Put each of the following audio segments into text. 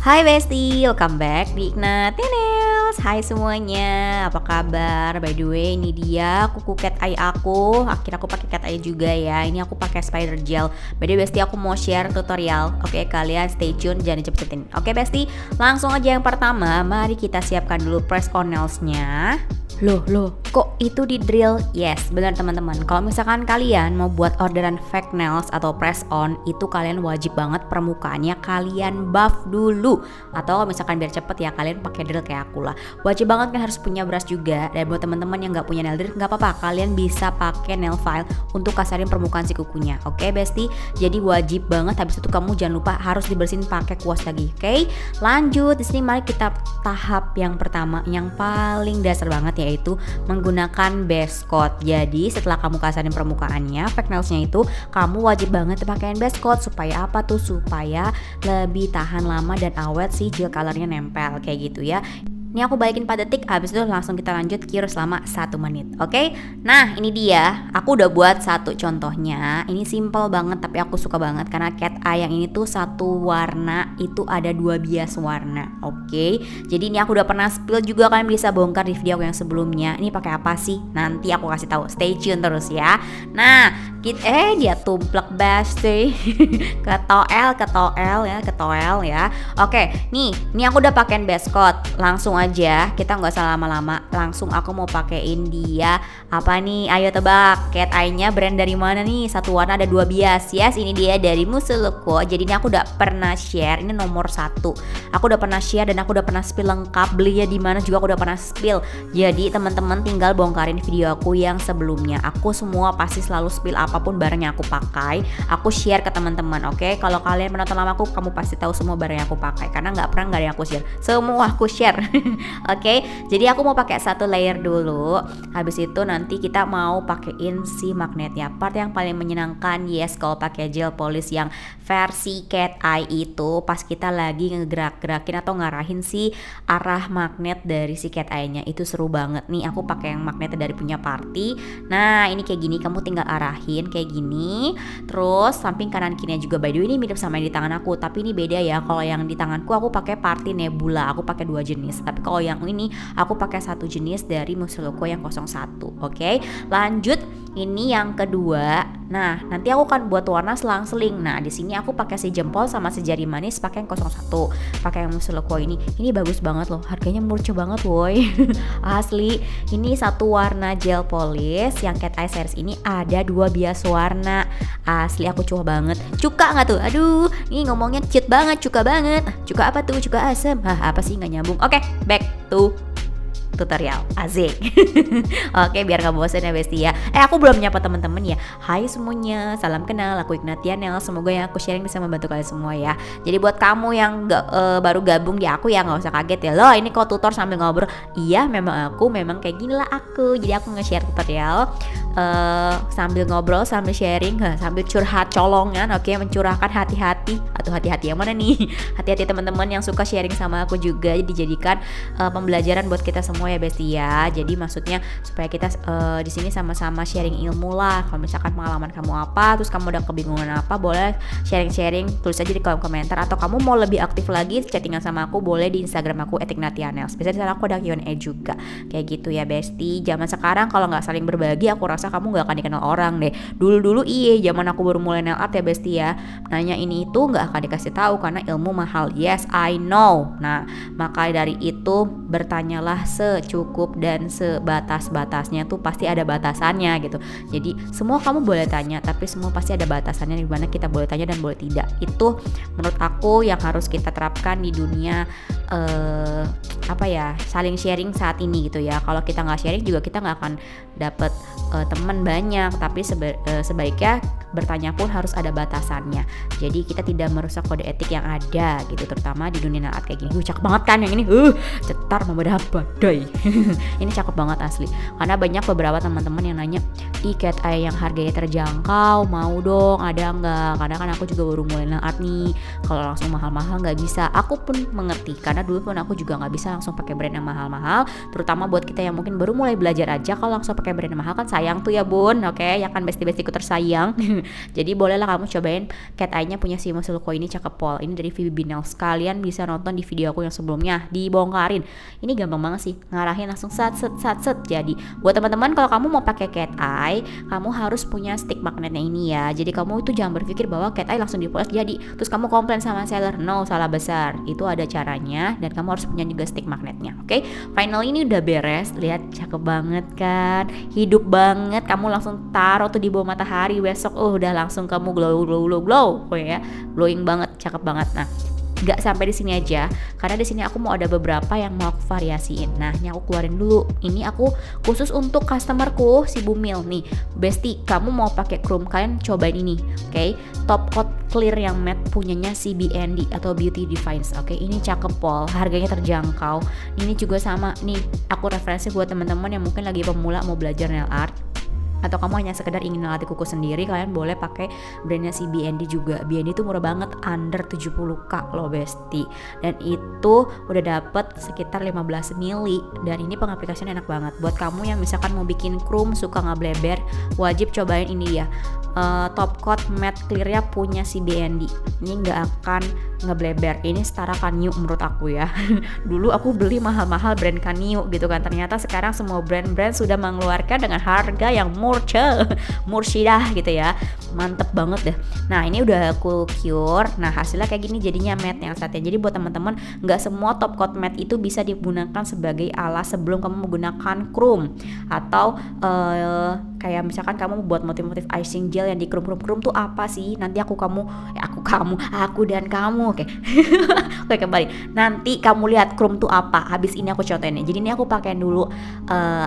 Hai Besti, welcome back di Ignatianels. Hai semuanya, apa kabar? By the way, ini dia kuku cat eye aku. Akhirnya aku pakai cat eye juga ya. Ini aku pakai spider gel. By the way Besti, aku mau share tutorial. Oke, kalian stay tune, jangan dicepet-cepetin. Oke Besti, langsung aja yang pertama. Mari kita siapkan dulu press on nails-nya. Loh, kok itu di drill? Yes, benar teman-teman. Kalau misalkan kalian mau buat orderan fake nails atau press on, itu kalian wajib banget permukaannya kalian buff dulu. Atau kalau misalkan biar cepet ya, kalian pakai drill kayak aku lah. Wajib banget kan harus punya brush juga. Dan buat teman-teman yang nggak punya nail drill, nggak apa-apa, kalian bisa pakai nail file untuk kasarin permukaan si kukunya. Oke, Besti. Jadi wajib banget. Habis itu kamu jangan lupa harus dibersihin pakai kuas lagi. Oke, lanjut. Di sini mari kita tahap yang pertama, yang paling dasar banget ya, yaitu menggunakan base coat. Jadi setelah kamu kasarin permukaannya, fake nailsnya itu kamu wajib banget pakaiin base coat. Supaya apa tuh? Supaya lebih tahan lama dan awet si gel colornya nempel kayak gitu ya. Ini aku balikin 4 detik, habis itu langsung kita lanjut cure selama 1 menit. Oke? Nah, ini dia. Aku udah buat satu contohnya. Ini simple banget tapi aku suka banget karena cat eye yang ini tuh satu warna itu ada 2 bias warna. Oke? Jadi ini aku udah pernah spill juga, kalian bisa bongkar di video aku yang sebelumnya. Ini pakai apa sih? Nanti aku kasih tahu. Stay tune terus ya. Nah, dia tumplek Besti. Ketoel ya. Oke, nih aku udah pakein base coat. Langsung aja, kita nggak usah lama-lama, langsung aku mau pakein dia apa nih? Ayo tebak, cat eye-nya brand dari mana nih? Satu warna ada 2 bias. Yes, ini dia dari Musuluko. Jadi ini aku udah pernah share, ini nomor 1. Aku udah pernah share dan aku udah pernah spill lengkap belinya di mana juga aku udah pernah spill. Jadi teman-teman tinggal bongkarin video aku yang sebelumnya. Aku semua pasti selalu spill apapun barang yang aku pakai, aku share ke teman-teman. Oke, kalau kalian menonton lama aku, kamu pasti tahu semua barang yang aku pakai karena nggak pernah nggak ada yang aku share. Semua aku share. Oke, jadi aku mau pakai 1 layer dulu. Habis itu nanti kita mau pakein si magnetnya. Part yang paling menyenangkan, yes, kalau pakai gel polish yang versi cat eye itu pas kita lagi ngegerak-gerakin atau ngarahin si arah magnet dari si cat eye-nya, itu seru banget nih. Aku pakai yang magnetnya dari punya Party. Nah, ini kayak gini, kamu tinggal arahin kayak gini. Terus samping kanan kirinya juga, by the way ini mirip sama yang di tangan aku, tapi ini beda ya. Kalau yang di tanganku aku pakai Party Nebula, aku pakai 2 jenis. Tapi kalau yang ini aku pakai 1 jenis dari Musuluko yang 01. Oke, lanjut. Ini yang kedua. Nah, nanti aku akan buat warna selang-seling. Nah, di sini aku pakai si jempol sama si jari manis pakai yang 01. Pakai yang Musuluko ini. Ini bagus banget loh. Harganya murah banget, woi. Asli. Ini satu warna gel polish yang cat eye series ini ada 2 bias warna. Asli aku coba banget. Cuka nggak tuh? Aduh, ini ngomongnya cheat banget, cuka banget. Cuka apa tuh? Cuka asam. Apa sih, nggak nyambung. Oke, back to tutorial. Asik. Oke, biar gak bosan ya Besti ya. Aku belum nyapa teman-teman ya. Hai semuanya, salam kenal, aku Ignatianel. Semoga yang aku sharing bisa membantu kalian semua ya. Jadi buat kamu yang baru gabung di aku ya, gak usah kaget ya. Loh, ini kok tutor sambil ngobrol. Iya, memang kayak gini lah aku. Jadi aku nge-share tutorial sambil ngobrol, sambil sharing, sambil curhat colongan. Oke, mencurahkan hati-hati. Atau hati-hati yang mana nih? Hati-hati teman-teman yang suka sharing sama aku juga. Dijadikan pembelajaran buat kita semua ya Besti ya. Jadi maksudnya supaya kita di sini sama-sama sharing ilmu lah. Kalau misalkan pengalaman kamu apa, terus kamu udah kebingungan apa, boleh sharing-sharing, tulis aja di kolom komentar. Atau kamu mau lebih aktif lagi chattingan sama aku, boleh di Instagram aku @ignatianels. Biasanya di sana aku ada Q&A juga. Kayak gitu ya Besti. Zaman sekarang kalau nggak saling berbagi, aku rasa kamu nggak akan dikenal orang deh. Dulu zaman aku baru mulai nail art ya Besti ya, nanya ini itu nggak akan dikasih tahu karena ilmu mahal. Yes, I know. Nah, maka dari itu bertanyalah secukup dan sebatas-batasnya, tuh pasti ada batasannya gitu. Jadi semua kamu boleh tanya, tapi semua pasti ada batasannya di mana kita boleh tanya dan boleh tidak. Itu menurut aku yang harus kita terapkan di dunia saling sharing saat ini gitu ya. Kalau kita nggak sharing juga kita nggak akan dapet teman banyak. Tapi sebaiknya bertanya pun harus ada batasannya. Jadi kita tidak merusak kode etik yang ada gitu, terutama di dunia naat kayak gini. Cakep banget kan yang ini? Cetar membedah badai. Ini cakep banget asli. Karena banyak beberapa teman-teman yang nanya, cat eye yang harganya terjangkau, mau dong, ada nggak? Karena kan aku juga baru mulai naat nih. Kalau langsung mahal-mahal nggak bisa. Aku pun mengerti karena dulu pun aku juga nggak bisa langsung pakai brand yang mahal-mahal. Terutama buat kita yang mungkin baru mulai belajar aja. Kalau langsung pakai brand yang mahal kan sayang tuh ya bun. Oke, ya kan besti-bestiku tersayang. Jadi bolehlah kamu cobain cat eye-nya punya si Masuko ini, cakep pol. Ini dari Phoebe Nails. Kalian bisa nonton di video aku yang sebelumnya, dibongkarin. Ini gampang banget sih, ngarahin langsung sat. Jadi buat teman-teman, kalau kamu mau pakai cat eye, kamu harus punya stick magnetnya ini ya. Jadi kamu itu jangan berpikir bahwa cat eye langsung dipoles jadi, terus kamu komplain sama seller. No, salah besar. Itu ada caranya, dan kamu harus punya juga stick magnetnya. Oke, final ini udah beres. Lihat, cakep banget kan, hidup banget. Kamu langsung taruh tuh di bawah matahari, besok udah langsung kamu glow ya, glowing banget, cakep banget. Nah, gak sampai di sini aja, karena di sini aku mau ada beberapa yang mau aku variasiin. Nah, ini aku keluarin dulu. Ini aku khusus untuk customerku si Bumil nih. Bestie, kamu mau pakai chrome, kalian cobain ini. Oke, top coat clear yang matte punyanya si BND atau Beauty Defines. Oke, ini cakep pol, harganya terjangkau. Ini juga sama nih, aku referensi buat teman-teman yang mungkin lagi pemula mau belajar nail art, atau kamu hanya sekedar ingin melatih kuku sendiri, kalian boleh pakai brandnya si BND juga. BND itu murah banget, under 70k loh bestie, dan itu udah dapet sekitar 15 mili, dan ini pengaplikasiannya enak banget. Buat kamu yang misalkan mau bikin chrome, suka ngebleber, wajib cobain ini ya. Top coat matte clearnya punya si BND. Ini nggak akan ngebleber, ini setara Kanyu menurut aku ya. Dulu aku beli mahal-mahal brand Kanyu gitu kan, ternyata sekarang semua brand-brand sudah mengeluarkan dengan harga yang mursydah gitu ya, mantep banget deh. Nah, ini udah aku cure. Nah, hasilnya kayak gini jadinya matte yang satin. Jadi buat teman-teman, nggak semua top coat matte itu bisa digunakan sebagai alas sebelum kamu menggunakan chrome, atau kayak misalkan kamu buat motif-motif icing gel yang di chrome tuh apa sih? Nanti aku dan kamu. Oke. Oke, kembali. Nanti kamu lihat chrome tuh apa. Habis ini aku contohin. Jadi ini aku pakein dulu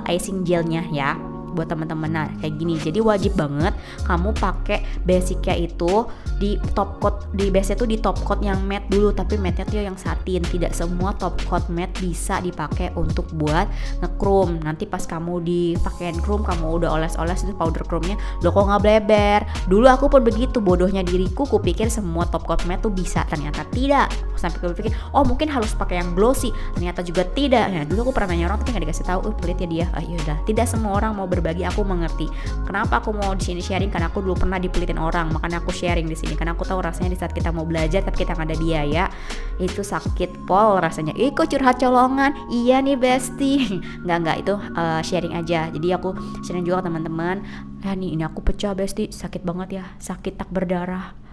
icing gelnya ya, buat teman-teman. Nah, kayak gini. Jadi wajib banget kamu pakai basicnya itu di top coat, di base itu di top coat yang matte dulu, tapi matte-nya tuh yang satin. Tidak semua top coat matte bisa dipakai untuk buat nge-chrome. Nanti pas kamu dipakein chrome, kamu udah oles-oles itu powder chrome-nya, lo kok nggak bleber. Dulu aku pun begitu, bodohnya diriku, kupikir semua top coat matte tuh bisa, ternyata tidak. Sampai aku pikir, oh mungkin harus pakai yang glossy, ternyata juga tidak. Nah, dulu aku pernah nanya orang tapi nggak dikasih tahu, pelit ya dia. Yaudah, tidak semua orang mau berbagi, aku mengerti. Kenapa aku mau di sini sharing? Karena aku dulu pernah dipelitin orang, makanya aku sharing di sini. Karena aku tahu rasanya di saat kita mau belajar tapi kita nggak ada biaya, itu sakit pol rasanya. Kok curhat colongan? Iya nih bestie. Nggak itu sharing aja. Jadi aku sharing juga ke teman-teman. Ini aku pecah bestie, sakit banget ya, sakit tak berdarah.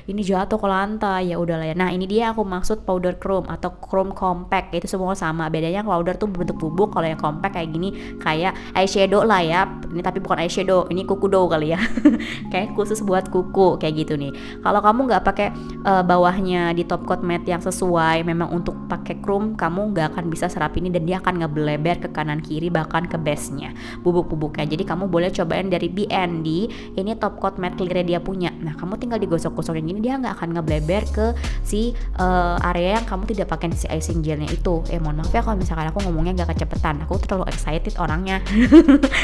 Ini jatuh ke lantai, ya udahlah ya. Nah, ini dia aku maksud powder chrome atau chrome compact, itu semua sama. Bedanya powder tuh bentuk bubuk, kalau yang compact kayak gini kayak eyeshadow lah ya. Ini tapi bukan eyeshadow, ini kuku dough kali ya. Kayak khusus buat kuku kayak gitu nih. Kalau kamu nggak pakai bawahnya di top coat matte yang sesuai memang untuk pakai chrome, kamu nggak akan bisa serap ini dan dia akan ngebleber ke kanan kiri, bahkan ke base-nya, bubuk-bubuknya. Jadi kamu boleh cobain dari BND, ini top coat matte clear dia punya. Nah, kamu tinggal digosok-gosok yang gini, dia nggak akan ngebleber ke si area yang kamu tidak pakai si icing gelnya itu. Mohon maaf ya kalau misalkan aku ngomongnya nggak kecepetan, aku terlalu excited orangnya.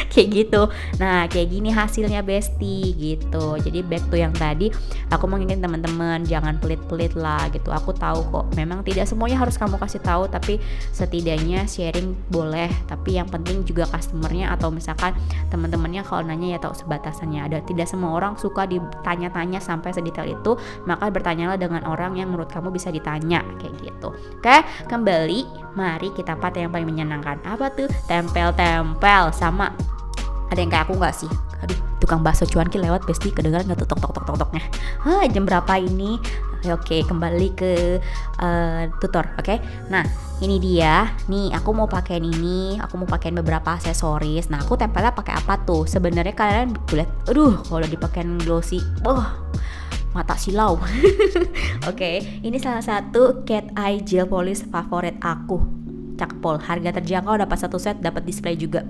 Kayak gitu. Nah, kayak gini hasilnya bestie gitu. Jadi back to yang tadi, aku mau ngingetin teman-teman jangan pelit-pelit lah gitu. Aku tahu kok memang tidak semuanya harus kamu kasih tahu, tapi setidaknya sharing boleh. Tapi yang penting juga customernya atau misalkan teman-temannya kalau nanya ya tahu sebatasannya. Ada, tidak semua orang suka ditanya-tanya sampai sedetail itu, maka bertanyalah dengan orang yang menurut kamu bisa ditanya kayak gitu. Oke, kembali, mari kita part yang paling menyenangkan. Apa tuh? Tempel-tempel. Sama ada yang kayak aku nggak sih? Aduh, tukang bakso cuanki lewat bestie, kedengaran nggak tuh tok-tok-tok-toknya? Jam berapa ini? Oke, kembali ke tutor. Oke, nah ini dia. Nih, aku mau pakein ini. Aku mau pakein beberapa aksesoris. Nah, aku tempelnya pakai apa tuh? Sebenarnya kalian lihat, aduh, kalau dipakein glossy, mata silau. Oke, ini salah satu cat eye gel polish favorit aku. Cakep pol, harga terjangkau, dapat satu set, dapat display juga.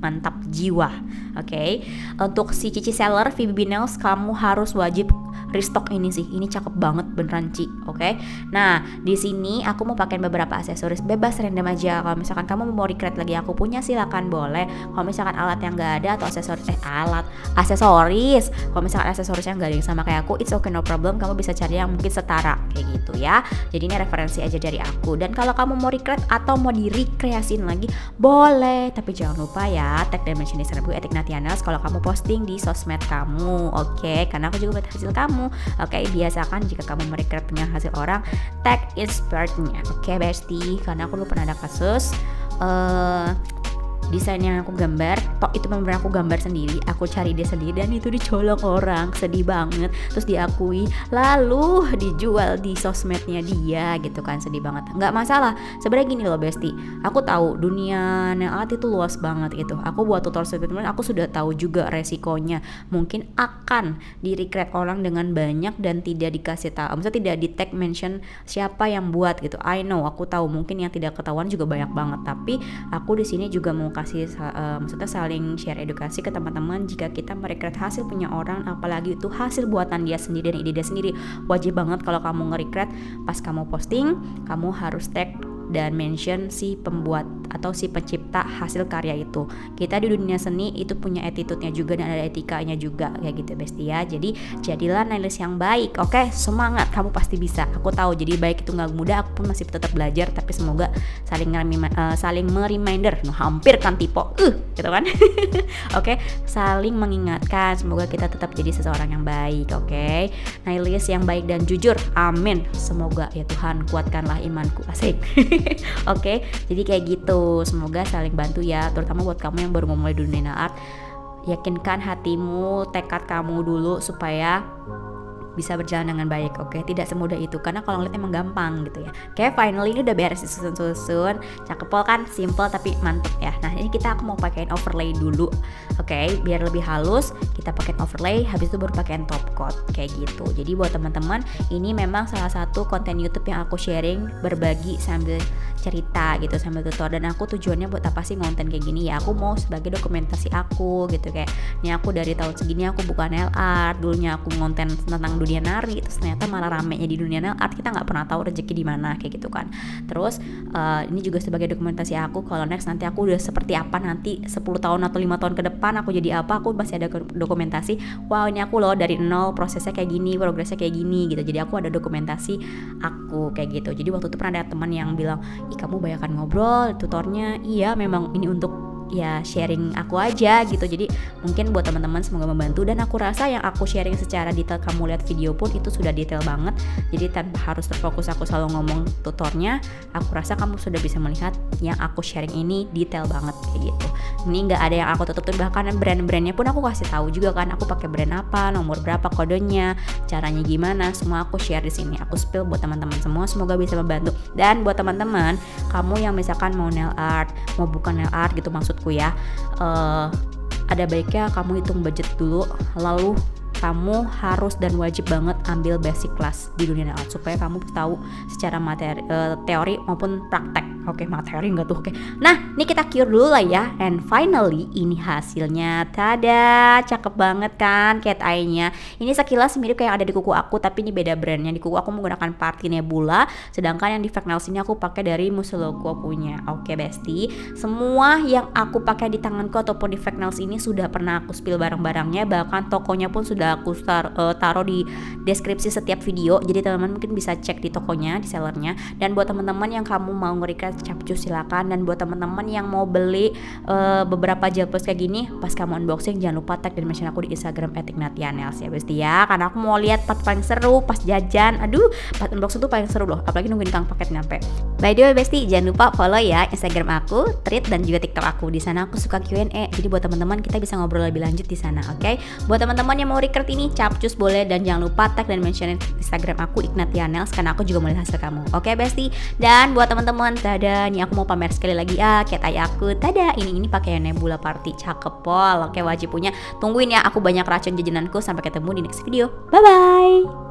Mantap jiwa. Oke. Untuk si Cici Seller Phoebe Nails, kamu harus wajib restock ini sih. Ini cakep banget beneran Ci. Oke. Nah, di sini aku mau pakai beberapa aksesoris, bebas random aja. Kalau misalkan kamu mau recreate lagi aku punya silakan boleh. Kalau misalkan alat yang enggak ada atau aksesoris. Kalau misalkan aksesoris yang enggak ada yang sama kayak aku, it's okay no problem. Kamu bisa cari yang mungkin setara kayak gitu ya. Jadi ini referensi aja dari aku. Dan kalau kamu mau recreate atau mau direkreasiin lagi boleh, tapi jangan lupa ya tag dan mention Instagram gue @ignatianels kalau kamu posting di sosmed kamu. Oke, karena aku juga melihat hasil kamu. Oke, biasakan jika kamu merecreate dengan hasil orang, tag inspirednya. Oke, bestie, karena aku dulu pernah ada kasus desain yang aku gambar, itu benar aku gambar sendiri, aku cari dia sendiri dan itu dicolong orang, sedih banget. Terus diakui, lalu dijual di sosmednya dia gitu kan, sedih banget. Nggak masalah, sebenarnya gini loh Besti, aku tahu dunia nail art itu luas banget gitu. Aku buat tutorial sebenarnya aku sudah tahu juga resikonya, mungkin akan di-recreate orang dengan banyak dan tidak dikasih tahu, maksudnya tidak di tag mention siapa yang buat gitu. I know, aku tahu mungkin yang tidak ketahuan juga banyak banget, tapi aku di sini juga mau kasih maksudnya saling share edukasi ke teman-teman. Jika kita merecreate hasil punya orang, apalagi itu hasil buatan dia sendiri dan ide dia sendiri, wajib banget kalau kamu nge-recreate pas kamu posting, kamu harus tag dan mention si pembuat atau si pencipta hasil karya itu. Kita di dunia seni itu punya attitude-nya juga dan ada etikanya juga kayak gitu Besti ya. Jadi jadilah nailis yang baik. Oke, semangat, kamu pasti bisa. Aku tahu jadi baik itu nggak mudah, aku pun masih tetap belajar, tapi semoga saling mereminder, hampir kan tipo gitu kan. Oke, saling mengingatkan, semoga kita tetap jadi seseorang yang baik. Oke, nailis yang baik dan jujur, amin. Semoga ya Tuhan kuatkanlah imanku, asik. Oke, jadi kayak gitu. Semoga saling bantu ya, terutama buat kamu yang baru memulai dunia nail art. Yakinkan hatimu, tekad kamu dulu supaya bisa berjalan dengan baik. Oke, tidak semudah itu karena kalau ngeliat emang gampang gitu ya. Oke, finally ini udah beres disusun-susun, cakepol kan, simple tapi mantep ya. Nah ini aku mau pakein overlay dulu. Oke, biar lebih halus kita pakein overlay, habis itu baru pakein top coat kayak gitu. Jadi buat teman-teman, ini memang salah satu konten YouTube yang aku sharing, berbagi sambil cerita gitu, sambil tutor. Dan aku tujuannya buat apa sih konten kayak gini ya, aku mau sebagai dokumentasi aku gitu. Kayak ini aku dari tahun segini aku bukan nail art, dulunya aku konten tentang dunia nari, terus ternyata malah ramenya di dunia nail art, kita nggak pernah tahu rezeki di mana kayak gitu kan. Terus ini juga sebagai dokumentasi aku, kalau next nanti aku udah seperti apa, nanti 10 tahun atau 5 tahun ke depan aku jadi apa, aku masih ada dokumentasi. Wow, ini aku loh dari nol, prosesnya kayak gini, progresnya kayak gini gitu. Jadi aku ada dokumentasi aku kayak gitu. Jadi waktu itu pernah ada teman yang bilang, ih kamu banyakan ngobrol tutornya. Iya memang ini untuk ya sharing aku aja gitu. Jadi mungkin buat teman-teman semoga membantu, dan aku rasa yang aku sharing secara detail, kamu lihat video pun itu sudah detail banget. Jadi tanpa harus terfokus aku selalu ngomong tutornya, aku rasa kamu sudah bisa melihat yang aku sharing ini detail banget kayak gitu. Ini nggak ada yang aku tutupin, bahkan brand-brandnya pun aku kasih tahu juga kan, aku pakai brand apa, nomor berapa kodenya, caranya gimana, semua aku share di sini. Aku spill buat teman-teman semua, semoga bisa membantu. Dan buat teman-teman kamu yang misalkan mau nail art, mau bukan nail art gitu maksud ya, ada baiknya kamu hitung budget dulu, lalu kamu harus dan wajib banget ambil basic class di dunia nail art supaya kamu tahu secara teori maupun praktek. Oke, materi enggak tuh. Oke. Nah, ini kita cure dulu lah ya. And finally, ini hasilnya. Tada, cakep banget kan cat eye-nya. Ini sekilas mirip kayak yang ada di kuku aku, tapi ini beda brandnya. Di kuku aku menggunakan Party Nebula, sedangkan yang di Fake Nails ini aku pakai dari Musoloko punya. Oke, Besti. Semua yang aku pakai di tanganku ataupun di Fake Nails ini sudah pernah aku spill barang-barangnya, bahkan tokonya pun sudah aku taruh di deskripsi setiap video. Jadi teman-teman mungkin bisa cek di tokonya, di sellernya. Dan buat teman-teman yang kamu mau nge-request capcus silakan. Dan buat teman-teman yang mau beli beberapa gel plus kayak gini, pas kamu unboxing jangan lupa tag dan mention aku di Instagram @ignatianels ya Besti ya, karena aku mau lihat part paling seru pas jajan. Aduh, pas unboxing tuh paling seru loh, apalagi nungguin kang paket nyampe. By the way Besti, jangan lupa follow ya Instagram aku, Tweet dan juga TikTok aku. Di sana aku suka Q&A. Jadi buat teman-teman kita bisa ngobrol lebih lanjut di sana, oke? Buat teman-teman yang mau record ini capcus boleh, dan jangan lupa tag dan mention Instagram aku Ignatianels karena aku juga melihat hasil kamu. Oke Besti. Dan buat teman-teman, tada, nih aku mau pamer sekali lagi cat eye aku. Tada, ini pakai Nebula Party, cakep pol. Oke, wajib punya. Tungguin ya, aku banyak racun jajananku. Sampai ketemu di next video. Bye bye.